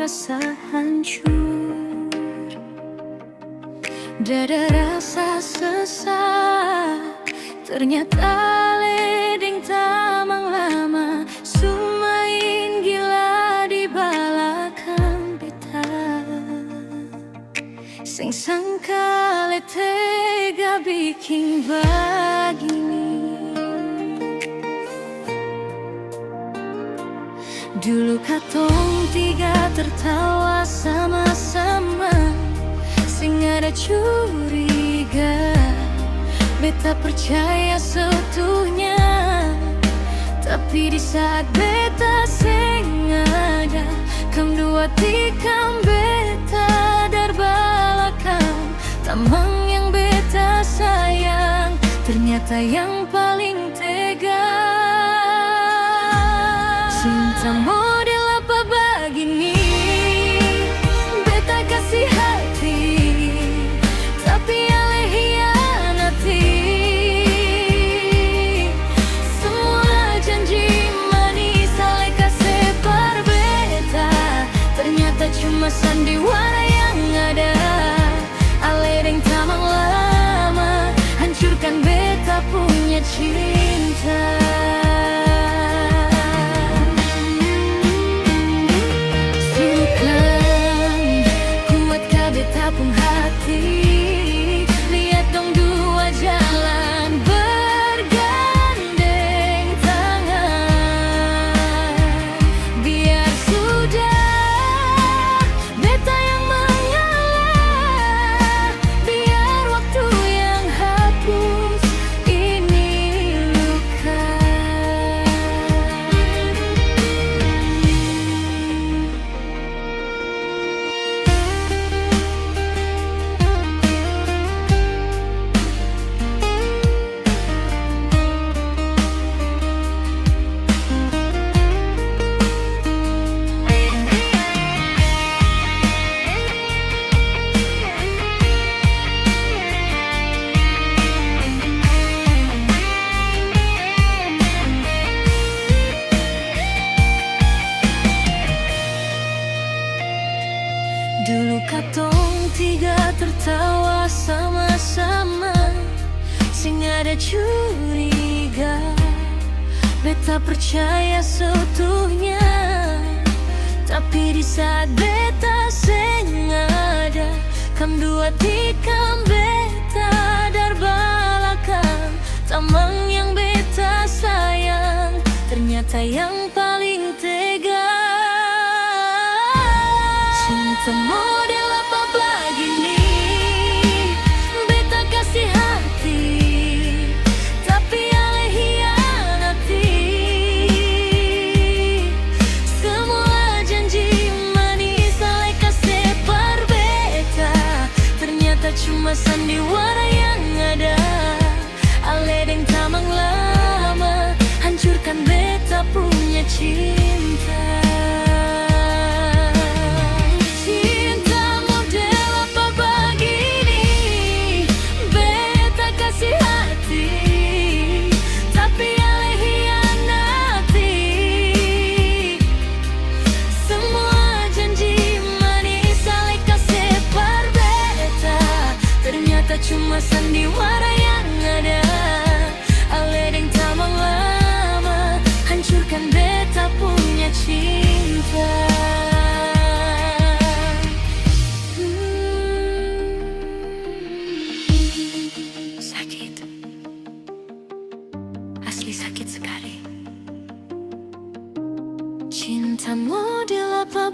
rasa hancur, dada rasa sesak. Ternyata ledeng tamang lama, sumain gila di balakang beta. Sing sangka le tega bikin begini. Dulu katong tiga tertawa sama-sama, sing ada curiga, beta percaya seutuhnya. Tapi di saat beta sengaja, kam dua tikam beta dar balakang. Tamang yang beta sayang, ternyata yang paling tega. Cinta model apa begini, beta kasih hati, tapi ale hianati. Semua janji manis ale kasih par beta, ternyata cuma sandiwara yang ada. Ale deng tamang lama, hancurkan beta punya cinta. Lihat dong dua jalan bergandeng tangan. Biar sudah beta yang mengalah, biar waktu yang hapus ini luka. Dulu katong tiga tertawa sama-sama, sing ada curiga, beta percaya seutuhnya. Tapi di saat beta sengaja, kam dua tikam beta dar balakang. Tamang yang beta sayang, ternyata yang paling tega. Cinta model apa begini, beta kasih hati, tapi ale hianati. Semua janji manis ale kasih par beta, ternyata cuma sandiwara yang ada. Ale deng tamang lama, hancurkan beta punya cinta. Cuma sandiwara yang ada. Ale deng tamang lama, hancurkan beta punya cinta. Sakit, asli sakit sekali. Cinta model apa